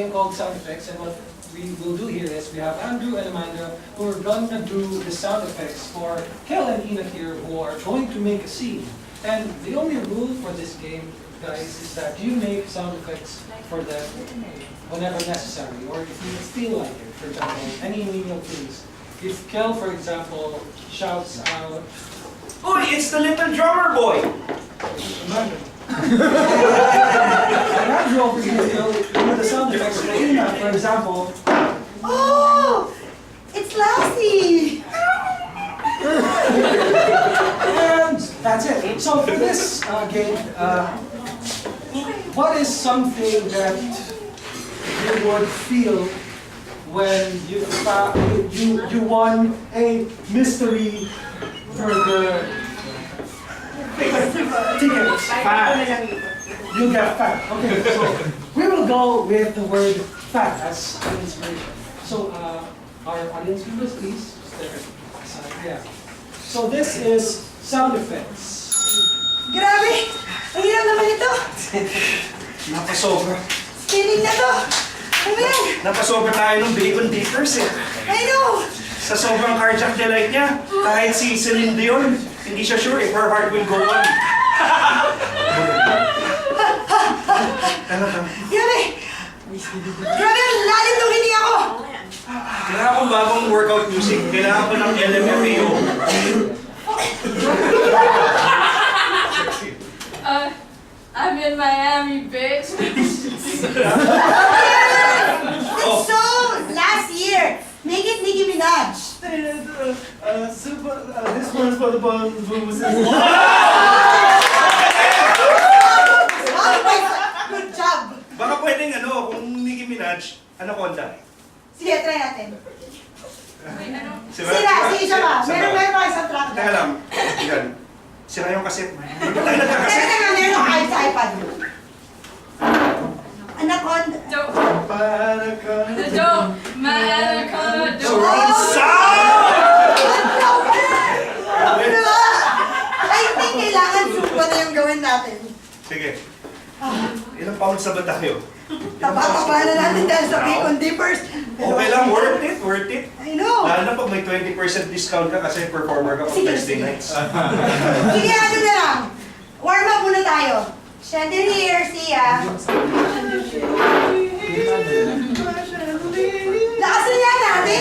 game called sound effects, and what we will do here is we have Andrew and Amanda who are going to do the sound effects for Kel and Ina here, who are going to make a scene. And the only rule for this game, guys, is that you make sound effects for them whenever necessary, or if you feel like it. For example, any menial things. If Kel, for example, shouts out, "Uy, it's the little drummer boy!" Amanda. Andrew over here will do the sound effects for Ina, for example. Oh! It's Lassie! And that's it. So for this game, what is something that you would feel when you won a mystery burger tickets? You get fat. Okay, so we will go with the word fat as an inspiration. So our audience members, please stare aside. Yeah. So this is sound effects. Grabe! Ang hirap naman ito! Napasobra. Spinning na to! Ano yan? Napasobra tayo ng bacon dippers eh. I know! Sa sobrang cardiac delight niya, kahit si Celine Dion, hindi siya sure if her heart will go on. Grabe! Grabe! Ang lalim nung hindi ako! Kailangan kong bagong workout music. Kailangan ko ng LMFAO. I'm in Miami, bitch. It's so last year! Make it Nicki Minaj! This one's for the boomers. Good job! Baka pwedeng kung Nicki Minaj, Anaconda. Sige, try natin. Sira? Sige siya ba? Meron pa isang track. Teka lang. Yan. Sira yung cassette. Hindi pa tayo nagkakassette. Meron yung kahit sa iPad. Anaconda. Dope. The dope. My anaconda dope. Surround sound! I think kailangan sumpa na yung gawin natin. Sige. Ilang pounds na ba tayo? Tapa-tapa na natin dahil sa bacon dippers. Okay lang, worth it, worth it. I know. Lalo na pag may 20% discount ka kasi performer ka pag Sige, Thursday sige. nights. Sige, ano na lang. Warm up muna tayo. Chandelier, siya. Lakasan niya natin.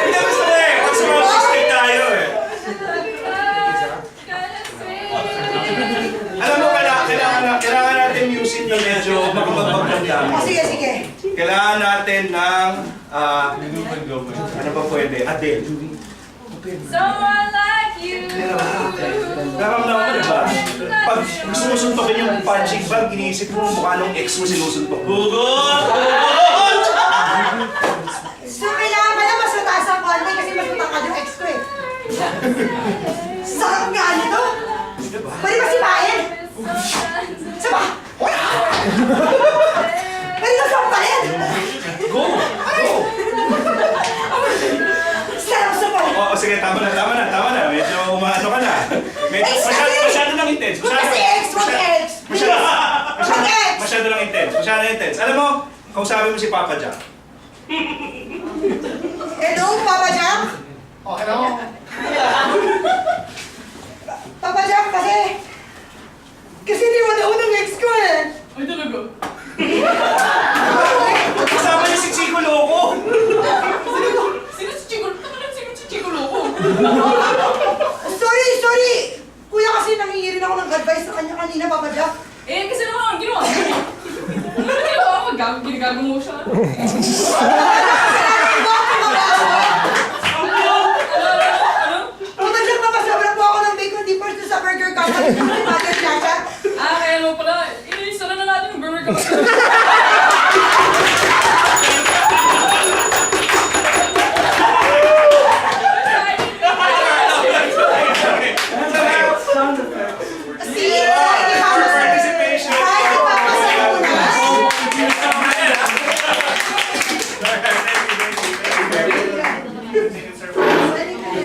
Hindi gusto ko eh. Pag surround system tayo eh. Alam mo, kailangan natin music na medyo makapagpagdamdamin. Sige, sige. Kailangan natin ng, ano ba pwede? Adele. Someone like you. Nakakamdaman mo, diba? Pag sinusuntokin yung punching bag, iniisip mo mukha nung ex mo sinusuntok. Hugot! So, kailangan pala mas mataas ang quality kasi mas matangkad yung ex ko eh. Sakap nga nito. Pwede ba sipahin? Saba! Pwede ba sampahin? Go! Go! Sarap sapay! Oo, sige, tama na. Medyo umaano ka na. Medyo masyado lang intense. Kasi ex, wag ex! Masyado lang intense. Alam mo, kausapin mo si Papa Jack. Hello, Papa Jack? Oh, hello. Papa Jack, kasi di mo na unang ex ko eh. Ay, talaga? Kasama niya si Chico Loco. Sino si Chico? Sino si Chico Loco? Sorry! Kuya, kasi nangingirin ako ng advice sa kanya kanina, Papa Jack. Eh, kasi naman ang ginawa. Ano ba ginawa mo? Ginagago mo siya. Papa Jack, mapasobra po ako ng bacon dippers doon sa burger company. Mother Ignacia. Kaya mo pala, inisa na natin yung burger ko.